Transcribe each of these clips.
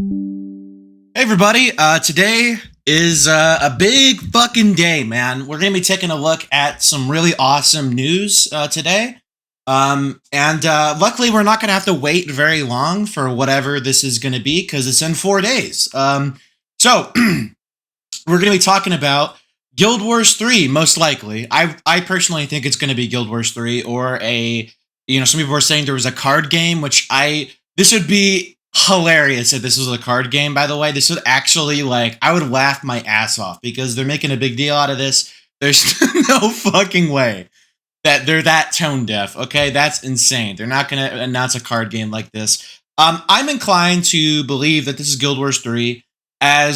Hey everybody, today is a big fucking day, man. We're gonna be taking a look at some really awesome news today. And luckily we're not gonna have to wait very long for whatever this is gonna be because it's in 4 days. So we're gonna be talking about Guild Wars 3, most likely. I personally think it's gonna be Guild Wars 3 or some people were saying there was a card game, this would be hilarious if this was a card game, by the way. This would actually, I would laugh my ass off because they're making a big deal out of this. There's no fucking way that they're that tone deaf, okay? That's insane. They're not going to announce a card game like this. I'm inclined to believe that this is Guild Wars 3 as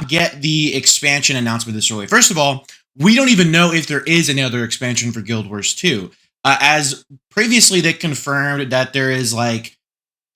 get the expansion announcement this early. First of all, we don't even know if there is another expansion for Guild Wars 2. As previously they confirmed that there is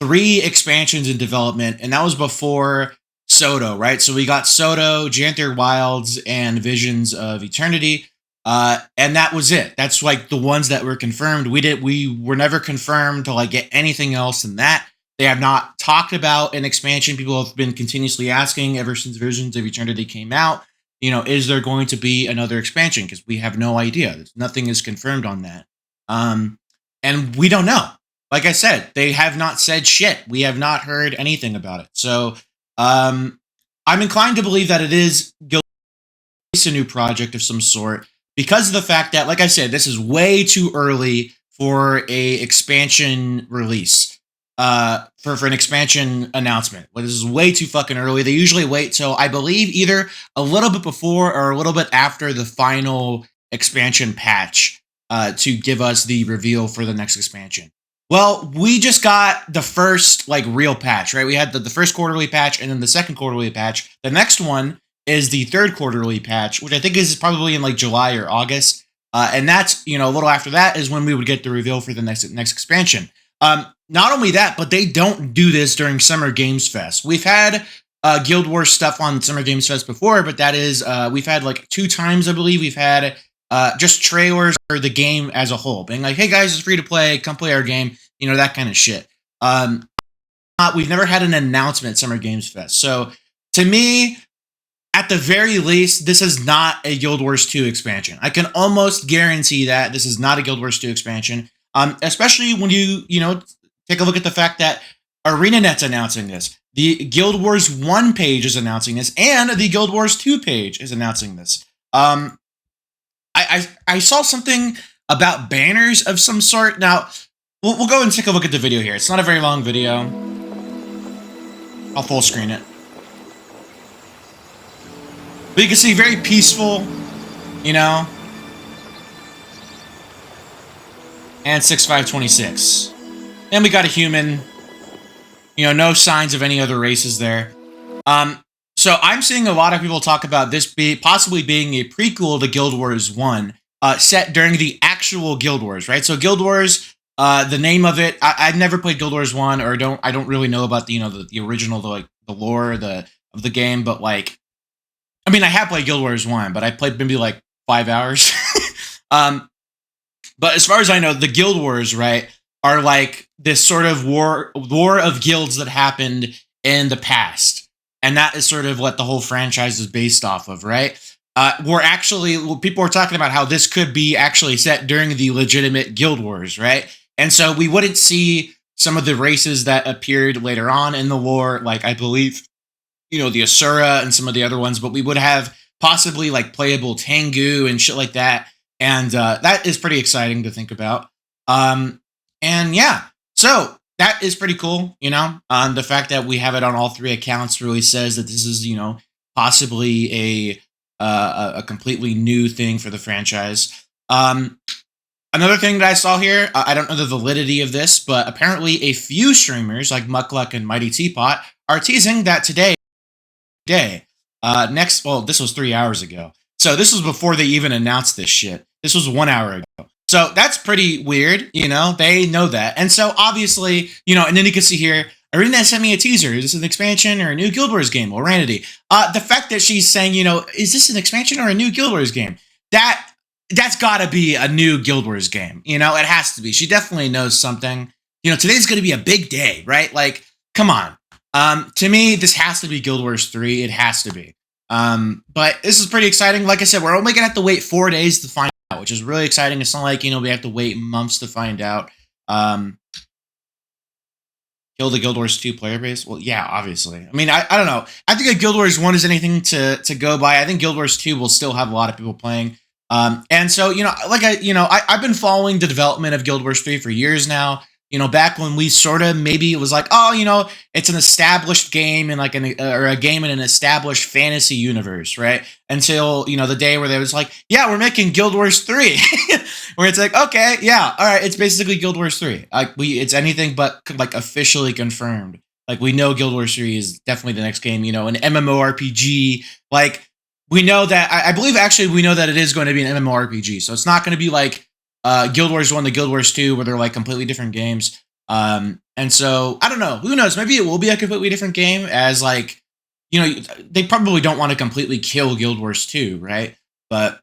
3 expansions in development, and that was before Soto, right? So we got Soto, Janther Wilds, and Visions of Eternity, and that was it. That's the ones that were confirmed. We were never confirmed to get anything else than that. They have not talked about an expansion. People have been continuously asking ever since Visions of Eternity came out. Is there going to be another expansion? Because we have no idea. Nothing is confirmed on that, and we don't know. Like I said, they have not said shit. We have not heard anything about it. So I'm inclined to believe that it is a new project of some sort because of the fact that, like I said, this is way too early for a expansion release, for an expansion announcement. This is way too fucking early. They usually wait till, I believe, either a little bit before or a little bit after the final expansion patch to give us the reveal for the next expansion. Well, we just got the first real patch, right? We had the first quarterly patch and then the second quarterly patch. The next one is the third quarterly patch, which I think is probably in July or August. And that's, a little after that is when we would get the reveal for the next expansion. Not only that, but they don't do this during Summer Games Fest. We've had Guild Wars stuff on Summer Games Fest before, but that is, we've had 2 times, I believe, we've had just trailers for the game as a whole, being hey guys, it's free to play, come play our game, that kind of shit. We've never had an announcement at Summer Games Fest. So to me, at the very least, this is not a Guild Wars 2 expansion. I can almost guarantee that this is not a Guild Wars 2 expansion, especially when you take a look at the fact that ArenaNet's announcing this. The Guild Wars 1 page is announcing this, and the Guild Wars 2 page is announcing this. I saw something about banners of some sort. Now, we'll go and take a look at the video here. It's not a very long video. I'll full screen it. But you can see very peaceful, and 6526. And we got a human. No signs of any other races there. So I'm seeing a lot of people talk about this possibly being a prequel to Guild Wars 1, set during the actual Guild Wars, right? So Guild Wars, the name of it, I've never played Guild Wars 1, or I don't really know about the original, the lore of the game, but I have played Guild Wars 1, but I played maybe 5 hours. But as far as I know, the Guild Wars, right, are this sort of war of guilds that happened in the past. And that is sort of what the whole franchise is based off of, right? People are talking about how this could be actually set during the legitimate Guild Wars, right? And so we wouldn't see some of the races that appeared later on in the lore, I believe, the Asura and some of the other ones, but we would have possibly playable Tengu and shit like that. And that is pretty exciting to think about. And yeah, so that is pretty cool, the fact that we have it on all 3 accounts really says that this is, possibly a completely new thing for the franchise. Another thing that I saw here, I don't know the validity of this, but apparently a few streamers like Muckluck and Mighty Teapot are teasing that today, this was 3 hours ago. So this was before they even announced this shit. This was 1 hour ago. So that's pretty weird, they know that. And so obviously, and then you can see here, Arena sent me a teaser. Is this an expansion or a new Guild Wars game? Oranity. The fact that she's saying, is this an expansion or a new Guild Wars game? That's gotta be a new Guild Wars game. It has to be. She definitely knows something. Today's gonna be a big day, right? Come on. To me, this has to be Guild Wars 3. It has to be. But this is pretty exciting. Like I said, we're only gonna have to wait 4 days to find out, which is really exciting. It's not like we have to wait months to find out. Kill the Guild Wars 2 player base? Well, yeah, obviously. I mean, I don't know. I think if Guild Wars 1 is anything to go by, I think Guild Wars 2 will still have a lot of people playing. And so, I've been following the development of Guild Wars 3 for years now. Back when we sort of maybe it was like, oh, it's an established game in like or a game in an established fantasy universe, right? Until the day where they was like, yeah, we're making Guild Wars 3, where it's like, okay, yeah, all right, it's basically Guild Wars 3. Like it's anything but like officially confirmed. Like we know Guild Wars 3 is definitely the next game. An MMORPG. Like we know that. I believe actually we know that it is going to be an MMORPG. So it's not going to be like Guild Wars 1 to Guild Wars 2, where they're like completely different games. And so I don't know. Who knows? Maybe it will be a completely different game, as like, they probably don't want to completely kill Guild Wars 2, right? But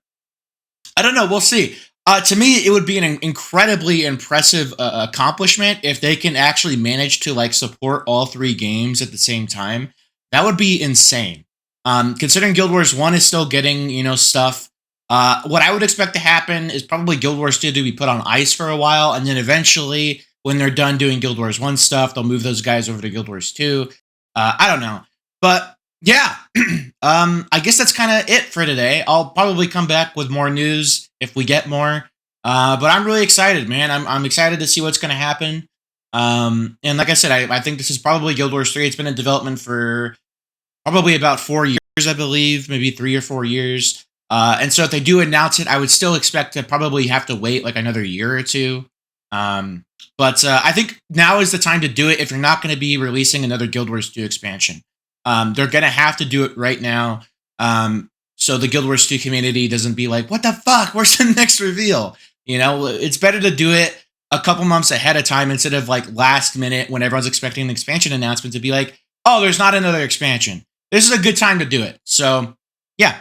I don't know. We'll see. To me, it would be an incredibly impressive accomplishment if they can actually manage to like support all three games at the same time. That would be insane. Considering Guild Wars 1 is still getting, stuff. What I would expect to happen is probably Guild Wars 2 to be put on ice for a while, and then eventually, when they're done doing Guild Wars 1 stuff, they'll move those guys over to Guild Wars 2. I don't know. But yeah, I guess that's kind of it for today. I'll probably come back with more news if we get more. But I'm really excited, man. I'm excited to see what's going to happen. And like I said, I think this is probably Guild Wars 3. It's been in development for probably about 4 years, I believe, maybe 3 or 4 years. And so if they do announce it, I would still expect to probably have to wait like another year or two. But I think now is the time to do it if you're not going to be releasing another Guild Wars 2 expansion. They're going to have to do it right now. So the Guild Wars 2 community doesn't be like, what the fuck? Where's the next reveal? It's better to do it a couple months ahead of time instead of like last minute when everyone's expecting an expansion announcement to be like, oh, there's not another expansion. This is a good time to do it. So yeah,